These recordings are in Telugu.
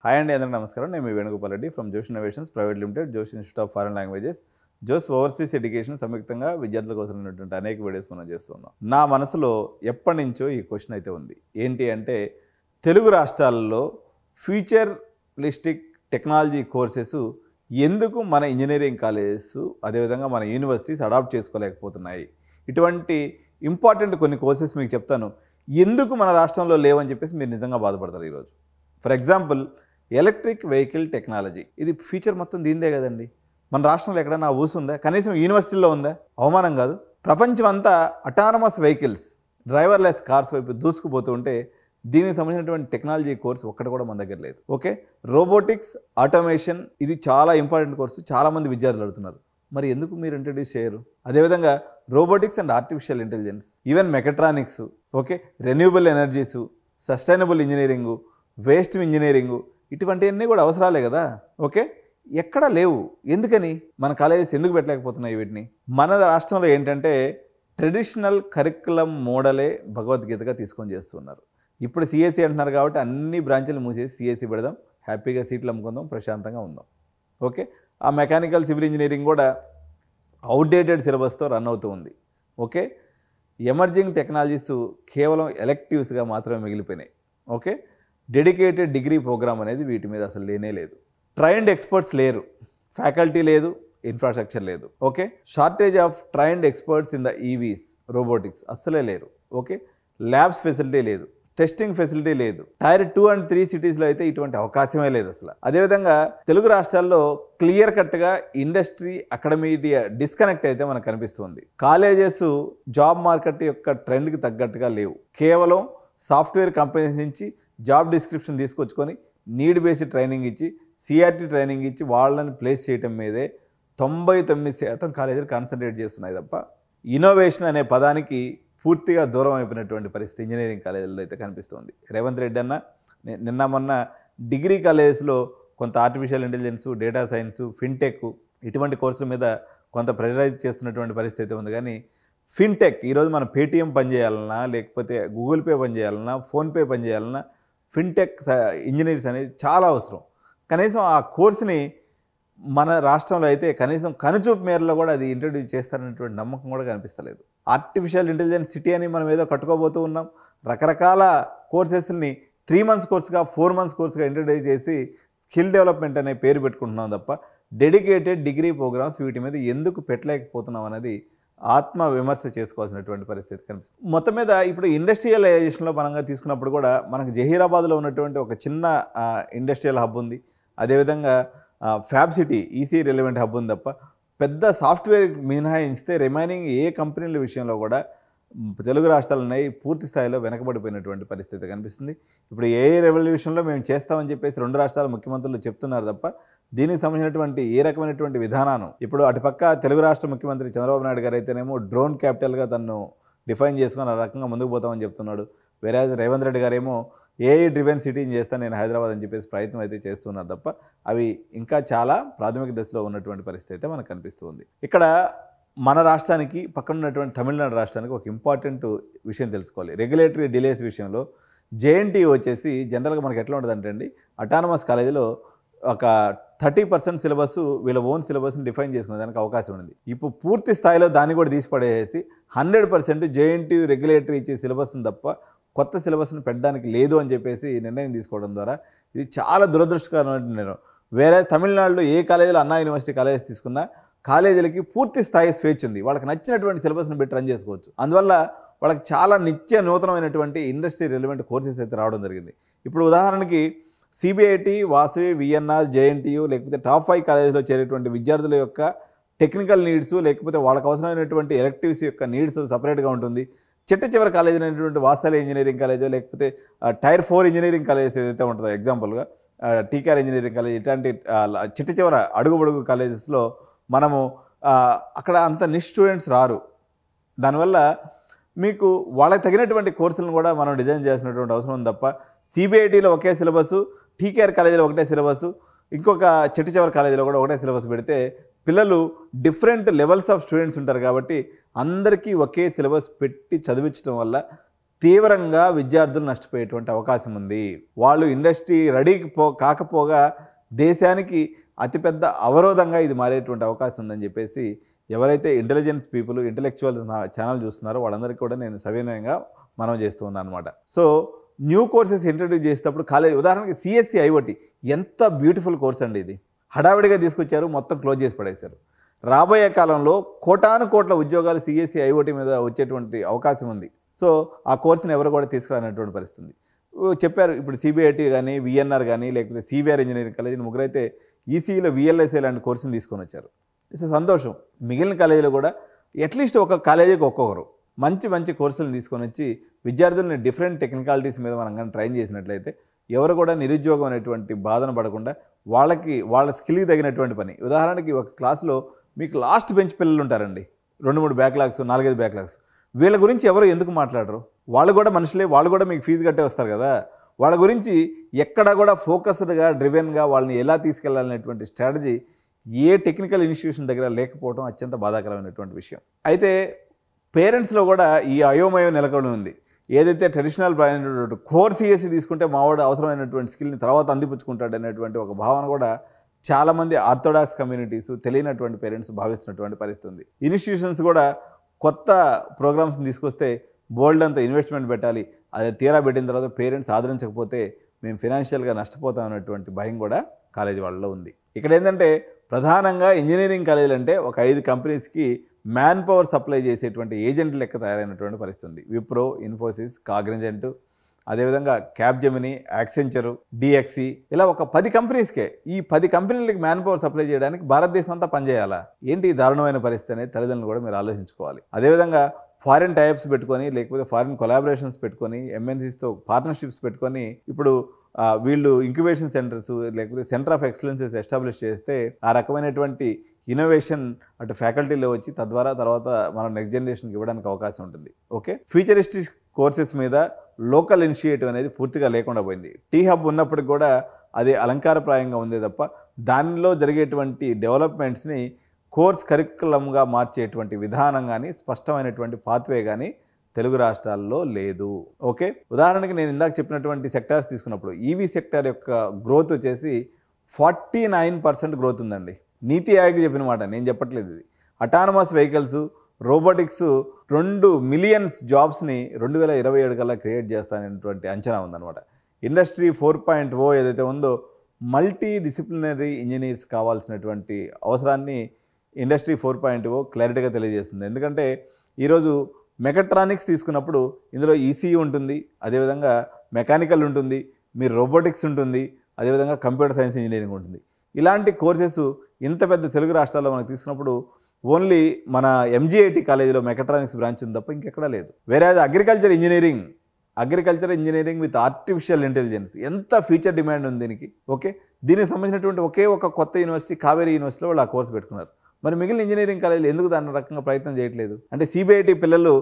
హాయ్ అండి, అందరికీ నమస్కారం. నేను మీ వేణుగోపాల్ రెడ్డి ఫ్రమ్ జోష్ ఇన్నోవేషన్స్ ప్రైవేట్ లిమిటెడ్, జోష్ ఇన్స్టిట్యూట్ ఆఫ్ ఫారెన్ లాంగ్వేజెస్, జోష్ ఓవర్సీస్ ఎడ్యుకేషన్ సంయుక్తంగా విద్యార్థుల కోసం ఉన్నటువంటి అనేక వీడియోస్ మనం చేస్తున్నాం. నా మనసులో ఎప్పటి నుంచో ఈ క్వశ్చన్ అయితే ఉంది. ఏంటి అంటే, తెలుగు రాష్ట్రాల్లో ఫ్యూచరిస్టిక్ టెక్నాలజీ కోర్సెస్ ఎందుకు మన ఇంజనీరింగ్ కాలేజెస్ అదేవిధంగా మన యూనివర్సిటీస్ అడాప్ట్ చేసుకోలేకపోతున్నాయి? ఇటువంటి ఇంపార్టెంట్ కొన్ని కోర్సెస్ మీకు చెప్తాను, ఎందుకు మన రాష్ట్రంలో లేవని చెప్పేసి మీరు నిజంగా బాధపడతారు ఈరోజు. For example, electric vehicle technology, ఇది ఫ్యూచర్ మొత్తం దీందే కదండి. మన రాష్ట్రంలో ఎక్కడైనా ఊసుందా? కనీసం యూనివర్సిటీలో ఉందా? అవమానం కాదు. ప్రపంచం అంతా అటానమస్ వెహికల్స్, డ్రైవర్లెస్ కార్స్ వైపు దూసుకుపోతూ ఉంటే దీనికి సంబంధించినటువంటి టెక్నాలజీ కోర్స్ ఒక్కటి కూడా మన దగ్గర లేదు. ఓకే, రోబోటిక్స్, ఆటోమేషన్, ఇది చాలా ఇంపార్టెంట్ కోర్సు, చాలామంది విద్యార్థులు అడుగుతున్నారు. మరి ఎందుకు మీరు ఇంట్రడ్యూస్ చేయరు? అదేవిధంగా robotics and artificial intelligence, even mechatronics, okay, renewable energies, sustainable engineering, waste engineering, ఇటువంటివన్నీ కూడా అవసరాలే కదా. ఓకే, ఎక్కడా లేవు. ఎందుకని? మన కాలేజెస్ ఎందుకు పెట్టలేకపోతున్నాయి వీటిని? మన రాష్ట్రంలో ఏంటంటే ట్రెడిషనల్ కరికులం మోడలే భగవద్గీతగా తీసుకొని చేస్తున్నారు. ఇప్పుడు సిఎస్సి అంటున్నారు కాబట్టి అన్ని బ్రాంచ్లు మూసేసి సిఎస్సి పెడదాం, హ్యాపీగా సీట్లు అమ్ముకుందాం, ప్రశాంతంగా ఉందాం. ఓకే, ఆ మెకానికల్ సివిల్ ఇంజనీరింగ్ కూడా అవుట్డేటెడ్ సిలబస్తో రన్ అవుతూ ఉంది. ఓకే, ఎమర్జింగ్ టెక్నాలజీస్ కేవలం ఎలెక్టివ్స్గా మాత్రమే మిగిలిపోయినాయి. ఓకే, డెడికేటెడ్ డిగ్రీ ప్రోగ్రామ్ అనేది వీటి మీద అసలు లేనే లేదు. ట్రైన్డ్ ఎక్స్పర్ట్స్ లేరు, ఫ్యాకల్టీ లేదు, ఇన్ఫ్రాస్ట్రక్చర్ లేదు. Okay, shortage of trained experts in the EVs, robotics అస్సలే లేరు. ఓకే, ల్యాబ్స్ ఫెసిలిటీ లేదు, టెస్టింగ్ ఫెసిలిటీ లేదు. టైర్ 2 and 3 సిటీస్లో అయితే ఇటువంటి అవకాశమే లేదు అసలు. అదేవిధంగా తెలుగు రాష్ట్రాల్లో క్లియర్ కట్గా ఇండస్ట్రీ అకాడమీడియా డిస్కనెక్ట్ అయితే మనకు కనిపిస్తుంది. కాలేజెస్ జాబ్ మార్కెట్ యొక్క ట్రెండ్కి తగ్గట్టుగా లేవు. కేవలం సాఫ్ట్వేర్ కంపెనీస్ నుంచి జాబ్ డిస్క్రిప్షన్ తీసుకొచ్చుకొని నీడ్ బేస్డ్ ట్రైనింగ్ ఇచ్చి, సిఆర్టీ ట్రైనింగ్ ఇచ్చి వాళ్ళని ప్లేస్ చేయటం మీదే 99% కాలేజీలు కాన్సన్ట్రేట్ చేస్తున్నాయి తప్ప ఇన్నోవేషన్ అనే పదానికి పూర్తిగా దూరం అయిపోయినటువంటి పరిస్థితి ఇంజనీరింగ్ కాలేజీల్లో అయితే కనిపిస్తుంది. రేవంత్ రెడ్డి అన్న నిన్న మొన్న డిగ్రీ కాలేజెస్లో కొంత artificial intelligence, data science, fintech ఇటువంటి కోర్సుల మీద కొంత ప్రెషరైజ్ చేస్తున్నటువంటి పరిస్థితి ఉంది. కానీ ఫిన్టెక్ ఈరోజు మనం పేటీఎం పనిచేయాలన్నా, లేకపోతే గూగుల్ పే పనిచేయాలన్నా, ఫోన్పే పనిచేయాలన్నా ఫిన్టెక్ ఇంజనీర్స్ అనేది చాలా అవసరం. కనీసం ఆ కోర్సుని మన రాష్ట్రంలో అయితే కనీసం కనుచూపు మేరలో కూడా అది ఇంట్రడ్యూస్ చేస్తారనేటువంటి నమ్మకం కూడా కనిపిస్తలేదు. ఆర్టిఫిషియల్ ఇంటెలిజెన్స్ సిటీ అని మనం ఏదో కట్టుకోబోతూ ఉన్నాం. రకరకాల కోర్సెస్ని 3 months కోర్సుగా 4 months కోర్సుగా ఇంట్రడ్యూస్ చేసి స్కిల్ డెవలప్మెంట్ అనే పేరు పెట్టుకుంటున్నాం తప్ప డెడికేటెడ్ డిగ్రీ ప్రోగ్రామ్స్ వీటి మీద ఎందుకు పెట్టలేకపోతున్నాం అనేది ఆత్మ విమర్శ చేసుకోవాల్సినటువంటి పరిస్థితి కనిపిస్తుంది. మొత్తం మీద ఇప్పుడు ఇండస్ట్రియలైజేషన్లో పరంగా తీసుకున్నప్పుడు కూడా మనకు జహీరాబాద్లో ఉన్నటువంటి ఒక చిన్న ఇండస్ట్రియల్ హబ్ ఉంది. అదేవిధంగా fab city EC relevant hub ఉంది తప్ప పెద్ద సాఫ్ట్వేర్ మినహాయిస్తే రిమైనింగ్ ఏ కంపెనీల విషయంలో కూడా తెలుగు రాష్ట్రాలు ఉన్నాయి పూర్తి స్థాయిలో వెనకబడిపోయినటువంటి పరిస్థితి కనిపిస్తుంది. ఇప్పుడు ఏ రెవల్యూషన్లో మేము చేస్తామని చెప్పేసి 2 రాష్ట్రాల ముఖ్యమంత్రులు చెప్తున్నారు తప్ప దీనికి సంబంధించినటువంటి ఏ రకమైనటువంటి విధానాన్ని ఇప్పుడు అటుపక్క తెలుగు రాష్ట్ర ముఖ్యమంత్రి చంద్రబాబు నాయుడు గారు అయితేనేమో డ్రోన్ క్యాపిటల్గా తను డిఫైన్ చేసుకుని ఆ రకంగా ముందుకు పోతామని చెప్తున్నాడు. వేరే రేవంత్ రెడ్డి గారేమో ఏఐ డ్రివెన్ సిటీని చేస్తాను నేను హైదరాబాద్ అని చెప్పేసి ప్రయత్నం అయితే చేస్తున్నారు తప్ప అవి ఇంకా చాలా ప్రాథమిక దశలో ఉన్నటువంటి పరిస్థితి అయితే మనకు కనిపిస్తుంది. ఇక్కడ మన రాష్ట్రానికి పక్కన ఉన్నటువంటి తమిళనాడు రాష్ట్రానికి ఒక ఇంపార్టెంట్ విషయం తెలుసుకోవాలి. రెగ్యులేటరీ డిలేస్ విషయంలో జేఎన్టీయూ వచ్చేసి జనరల్గా మనకి ఎట్లా ఉంటుందంటే అండి, అటానమస్ కాలేజీలో ఒక 30% సిలబస్ వీళ్ళ ఓన్ సిలబస్ని డిఫైన్ చేసుకునే దానికి అవకాశం ఉంది. ఇప్పుడు పూర్తి స్థాయిలో దాన్ని కూడా తీసిపడేసి 100% జేఎన్టీయూ రెగ్యులేటరీ ఇచ్చే సిలబస్ని తప్ప కొత్త సిలబస్ని పెట్టడానికి లేదు అని చెప్పేసి నిర్ణయం తీసుకోవడం ద్వారా ఇది చాలా దురదృష్టకరమైన నిర్ణయం. వేరే తమిళనాడులో ఏ కాలేజీలో అన్నా యూనివర్సిటీ కాలేజెస్ తీసుకున్నా కాలేజీలకి పూర్తి స్థాయి స్వేచ్ఛ ఉంది. వాళ్ళకి నచ్చినటువంటి సిలబస్ని పెట్టి రన్ చేసుకోవచ్చు. అందువల్ల వాళ్ళకి చాలా నిత్య నూతనమైనటువంటి ఇండస్ట్రీ రిలవెంట్ కోర్సెస్ అయితే రావడం జరిగింది. ఇప్పుడు ఉదాహరణకి సిబిఐటి, వాసవి, విఎన్ఆర్, జేఎన్టీయూ లేకపోతే టాప్ 5 కాలేజీలో చేరేటువంటి విద్యార్థుల యొక్క టెక్నికల్ నీడ్స్ లేకపోతే వాళ్ళకి అవసరమైనటువంటి ఎలెక్టివ్స్ యొక్క నీడ్స్ సపరేట్గా ఉంటుంది. చివరి కాలేజీ అయినటువంటి వాసవి ఇంజనీరింగ్ కాలేజో లేకపోతే టైర్ 4 ఇంజనీరింగ్ కాలేజెస్ ఏదైతే ఉంటుందో ఎగ్జాంపుల్గా టీకార్ ఇంజనీరింగ్ కాలేజ్ ఇట్లాంటి చివర అడుగు కాలేజెస్లో మనము అక్కడ అంత నిష్ స్టూడెంట్స్ రారు. దానివల్ల మీకు వాళ్ళకి తగినటువంటి కోర్సులను కూడా మనం డిజైన్ చేయాల్సినటువంటి అవసరం ఉంది తప్ప సిబిఐటీలో ఒకే సిలబస్, టీకేఆర్ కాలేజీలో ఒకటే సిలబస్, ఇంకొక చివరి కాలేజీలో కూడా ఒకటే సిలబస్ పెడితే పిల్లలు డిఫరెంట్ లెవెల్స్ ఆఫ్ స్టూడెంట్స్ ఉంటారు కాబట్టి అందరికీ ఒకే సిలబస్ పెట్టి చదివించడం వల్ల తీవ్రంగా విద్యార్థులు నష్టపోయేటువంటి అవకాశం ఉంది. వాళ్ళు ఇండస్ట్రీ రెడీకి కాకపోగా దేశానికి అతిపెద్ద అవరోధంగా ఇది మారేటువంటి అవకాశం ఉందని చెప్పేసి ఎవరైతే ఇంటెలిజెన్స్ పీపుల్, ఇంటెలెక్చువల్ నా ఛానల్ చూస్తున్నారో వాళ్ళందరికీ కూడా నేను సవినయంగా మనం చేస్తూ ఉన్నాను అనమాట. సో న్యూ కోర్సెస్ ఇంట్రడ్యూస్ చేసేటప్పుడు కాలేజ్, ఉదాహరణకి సిఎస్సి ఐఓటీ ఎంత బ్యూటిఫుల్ కోర్స్ అండి. ఇది హడావిడిగా తీసుకొచ్చారు, మొత్తం క్లోజ్ చేసి పడేశారు. రాబోయే కాలంలో కోటాను కోట్ల ఉద్యోగాలు సిఎస్సి ఐఓటీ మీద వచ్చేటువంటి అవకాశం ఉంది. సో ఆ కోర్సుని ఎవరు కూడా తీసుకురానటువంటి పరిస్థితి చెప్పారు. ఇప్పుడు సిబిఐటి కానీ, విఎన్ఆర్ కానీ, లేకపోతే సివిఆర్ ఇంజనీరింగ్ కాలేజీ ముగ్గురైతే ఈసీఈలో విఎల్ఎస్ఏ లాంటి కోర్సుని తీసుకొని వచ్చారు. సో సంతోషం. మిగిలిన కాలేజీలో కూడా అట్లీస్ట్ ఒక కాలేజీకి ఒక్కొక్కరు మంచి మంచి కోర్సులను తీసుకొని వచ్చి విద్యార్థులని డిఫరెంట్ టెక్నికాలిటీస్ మీద మనం కానీ ట్రైన్ చేసినట్లయితే ఎవరు కూడా నిరుద్యోగం అనేటువంటి బాధన పడకుండా వాళ్ళ స్కిల్కి తగినటువంటి పని. ఉదాహరణకి ఒక క్లాస్లో మీకు లాస్ట్ బెంచ్ పిల్లలు ఉంటారండి, 2-3 బ్యాక్లాగ్స్, 4-5 బ్యాక్లాగ్స్. వీళ్ళ గురించి ఎవరు ఎందుకు మాట్లాడరు? వాళ్ళు కూడా మనుషులే, వాళ్ళు కూడా మీకు ఫీజు కట్టే వస్తారు కదా. వాళ్ళ గురించి ఎక్కడ కూడా ఫోకస్డ్గా, డ్రివెన్గా వాళ్ళని ఎలా తీసుకెళ్లాలనేటువంటి స్ట్రాటజీ ఏ టెక్నికల్ ఇన్స్టిట్యూషన్ దగ్గర లేకపోవడం అత్యంత బాధాకరమైనటువంటి విషయం. అయితే పేరెంట్స్లో కూడా ఈ అయోమయం నెలకొని ఉంది. ఏదైతే ట్రెడిషనల్ కోర్ సిఎస్సి తీసుకుంటే మావాడు అవసరమైనటువంటి స్కిల్ని తర్వాత అందిపుచ్చుకుంటాడు అనేటువంటి ఒక భావన కూడా చాలామంది ఆర్థోడాక్స్ కమ్యూనిటీస్, తెలియనటువంటి పేరెంట్స్ భావిస్తున్నటువంటి పరిస్థితి ఉంది. ఇన్స్టిట్యూషన్స్ కూడా కొత్త ప్రోగ్రామ్స్ని తీసుకొస్తే బోల్డ్ అంత ఇన్వెస్ట్మెంట్ పెట్టాలి, అది తీరా పెట్టిన తర్వాత పేరెంట్స్ ఆదరించకపోతే మేము ఫినాన్షియల్గా నష్టపోతాం అనేటువంటి భయం కూడా కాలేజీ వాళ్ళలో ఉంది. ఇక్కడ ఏంటంటే ప్రధానంగా ఇంజనీరింగ్ కాలేజీలు అంటే ఒక 5 కంపెనీస్కి మ్యాన్ పవర్ సప్లై చేసేటువంటి ఏజెంట్ లెక్క తయారైనటువంటి పరిస్థితి ఉంది. విప్రో, ఇన్ఫోసిస్, కాగ్నిజెంట్, అదేవిధంగా క్యాప్జెమిని, యాక్సెంచరు, డిఎక్సి, ఇలా ఒక 10 కంపెనీస్కే. ఈ 10 కంపెనీలకి మ్యాన్ పవర్ సప్లై చేయడానికి భారతదేశం అంతా పనిచేయాలా? ఏంటి దారుణమైన పరిస్థితి అనేది తల్లిదండ్రులు కూడా మీరు ఆలోచించుకోవాలి. అదేవిధంగా ఫారిన్ టైప్స్ పెట్టుకొని, లేకపోతే ఫారిన్ కొలాబరేషన్స్ పెట్టుకొని, ఎంఎన్సీస్తో పార్ట్నర్షిప్స్ పెట్టుకొని ఇప్పుడు వీళ్ళు ఇంక్యుబేషన్ సెంటర్స్ లేకపోతే సెంటర్ ఆఫ్ ఎక్సలెన్సెస్ ఎస్టాబ్లిష్ చేస్తే ఆ రకమైనటువంటి ఇన్నోవేషన్ అటు ఫ్యాకల్టీలో వచ్చి తద్వారా తర్వాత మనం నెక్స్ట్ జనరేషన్కి ఇవ్వడానికి అవకాశం ఉంటుంది. ఓకే, ఫ్యూచరిస్టిక్ కోర్సెస్ మీద లోకల్ ఇనిషియేటివ్ అనేది పూర్తిగా లేకుండా పోయింది. టీ హబ్ ఉన్నప్పటికి కూడా అది అలంకారప్రాయంగా ఉందే తప్ప దానిలో జరిగేటువంటి డెవలప్మెంట్స్ని కోర్స్ కరికులంగా మార్చేటువంటి విధానం కానీ, స్పష్టమైనటువంటి పాత్వే కానీ తెలుగు రాష్ట్రాల్లో లేదు. ఓకే, ఉదాహరణకి నేను ఇందాక చెప్పినటువంటి సెక్టార్స్ తీసుకున్నప్పుడు ఈవీ సెక్టార్ యొక్క గ్రోత్ వచ్చేసి 49% గ్రోత్ ఉందండి. నీతి ఆయోగ్ చెప్పిన మాట, నేను చెప్పట్లేదు. ఇది అటానమస్ వెహికల్స్, రోబోటిక్స్ 2 మిలియన్ జాబ్స్ని 2027 కల్లా క్రియేట్ చేస్తాననేటువంటి అంచనా ఉందన్నమాట. ఇండస్ట్రీ 4.0 ఏదైతే ఉందో మల్టీ డిసిప్లినరీ ఇంజనీర్స్ కావాల్సినటువంటి అవసరాన్ని ఇండస్ట్రీ 4.0 క్లారిటీగా తెలియజేస్తుంది. ఎందుకంటే ఈరోజు మెకాట్రానిక్స్ తీసుకున్నప్పుడు ఇందులో ఈసీయూ ఉంటుంది, అదేవిధంగా మెకానికల్ ఉంటుంది, మీరు రోబోటిక్స్ ఉంటుంది, అదేవిధంగా కంప్యూటర్ సైన్స్ ఇంజనీరింగ్ ఉంటుంది. ఇలాంటి కోర్సెస్ ఇంత పెద్ద తెలుగు రాష్ట్రాల్లో మనకు తీసుకున్నప్పుడు ఓన్లీ మన ఎంజీఐటీ కాలేజీలో మెకాట్రానిక్స్ బ్రాంచ్ ఉంది తప్ప ఇంకెక్కడా లేదు. వేరే agriculture engineering with artificial intelligence ఎంత ఫ్యూచర్ డిమాండ్ ఉంది దీనికి. ఓకే, దీనికి సంబంధించినటువంటి ఒకే ఒక కొత్త యూనివర్సిటీ కావేరీ యూనివర్సిటీలో వాళ్ళు ఆ కోర్సు పెట్టుకున్నారు. మరి మిగిలిన ఇంజనీరింగ్ కాలేజీలు ఎందుకు దాని రకంగా ప్రయత్నం చేయట్లేదు? అంటే సిబిఐటి పిల్లలు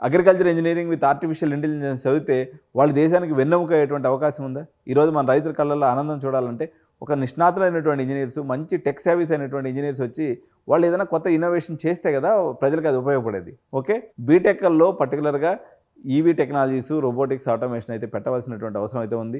agriculture engineering with artificial intelligence చదివితే వాళ్ళు దేశానికి వెన్నెముక అయ్యేటువంటి అవకాశం ఉందా? ఈరోజు మన రైతుల కళ్ళల్లో ఆనందం చూడాలంటే ఒక నిష్ణాతులైనటువంటి ఇంజనీర్స్, మంచి టెక్ సర్వీస్ అయినటువంటి ఇంజనీర్స్ వచ్చి వాళ్ళు ఏదైనా కొత్త ఇన్నోవేషన్ చేస్తే కదా ప్రజలకు అది ఉపయోగపడేది. ఓకే, బీటెక్లో పర్టికులర్గా ఈవీ టెక్నాలజీస్, రోబోటిక్స్, ఆటోమేషన్ అయితే పెట్టవలసినటువంటి అవసరం అయితే ఉంది.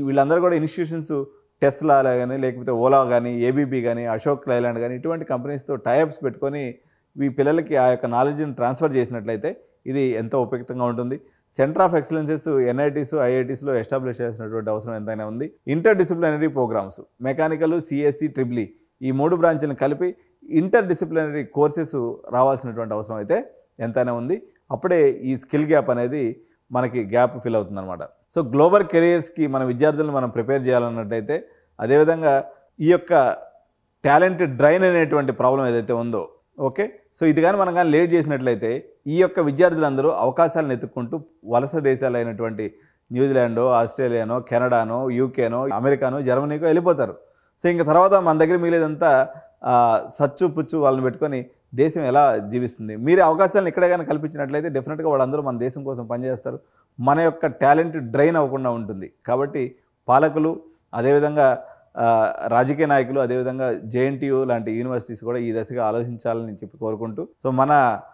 వీళ్ళందరూ కూడా ఇన్స్టిట్యూషన్స్ టెస్లా కానీ, లేకపోతే ఓలా కానీ, ఏబీబీ కానీ, అశోక్ లైలాండ్ కానీ ఇటువంటి కంపెనీస్తో టైఅప్స్ పెట్టుకొని ఈ పిల్లలకి ఆ యొక్క నాలెడ్జ్ని ట్రాన్స్ఫర్ చేసినట్లయితే ఇది ఎంతో ఉపయుక్తంగా ఉంటుంది. సెంటర్ ఆఫ్ ఎక్సలెన్సెస్ ఎన్ఐటీస్, ఐఐటీస్లో ఎస్టాబ్లిష్ చేసినటువంటి అవసరం ఎంతైనా ఉంది. Interdisciplinary programmes, mechanical, CSE, triple E 3 బ్రాంచ్లను కలిపి ఇంటర్ డిసిప్లినరీ కోర్సెస్ రావాల్సినటువంటి అవసరం అయితే ఎంతైనా ఉంది. అప్పుడే ఈ స్కిల్ గ్యాప్ అనేది మనకి గ్యాప్ ఫిల్ అవుతుంది అనమాట. సో గ్లోబల్ కెరియర్స్కి మన విద్యార్థులను మనం ప్రిపేర్ చేయాలన్నట్టయితే, అదేవిధంగా ఈ యొక్క టాలెంట్ డ్రైన్ అనేటువంటి ప్రాబ్లం ఏదైతే ఉందో, ఓకే, సో ఇది కానీ మనం కానీ లేట్ చేసినట్లయితే ఈ యొక్క విద్యార్థులందరూ అవకాశాలను ఎత్తుక్కుంటూ వలస దేశాలైనటువంటి న్యూజిలాండో, ఆస్ట్రేలియానో, కెనడానో, యూకేనో, అమెరికానో, జర్మనీకో వెళ్ళిపోతారు. సో ఇంక తర్వాత మన దగ్గర మిగిలేదంతా సచ్చు పుచ్చు వాళ్ళని పెట్టుకొని దేశం ఎలా జీవిస్తుంది? మీరు అవకాశాలను ఇక్కడే కానీ కల్పించినట్లయితే డెఫినెట్గా వాళ్ళందరూ మన దేశం కోసం పనిచేస్తారు. మన యొక్క టాలెంట్ డ్రైన్ అవ్వకుండా ఉంటుంది. కాబట్టి పాలకులు, అదేవిధంగా రాజకీయ నాయకులు, అదేవిధంగా జేఎన్టీయూ లాంటి యూనివర్సిటీస్ కూడా ఈ దశగా ఆలోచించాలని చెప్పి కోరుకుంటూ, సో మన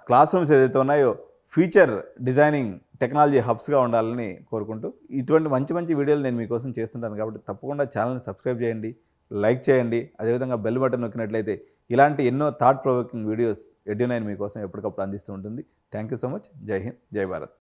క్లాస్ రూమ్స్ ఏదైతే ఉన్నాయో ఫ్యూచర్ డిజైనింగ్ టెక్నాలజీ హబ్స్గా ఉండాలని కోరుకుంటూ ఇటువంటి మంచి మంచి వీడియోలు నేను మీకోసం చేస్తుంటాను కాబట్టి తప్పకుండా ఛానల్ని సబ్స్క్రైబ్ చేయండి, లైక్ చేయండి. అదేవిధంగా బెల్ బటన్ నొక్కినట్లయితే ఇలాంటి ఎన్నో థాట్ ప్రొవోకింగ్ వీడియోస్ ఎడ్యు9 మీకోసం ఎప్పటికప్పుడు అందిస్తూ ఉంటుంది. Thank you so much. జై హింద్, జై భారత్.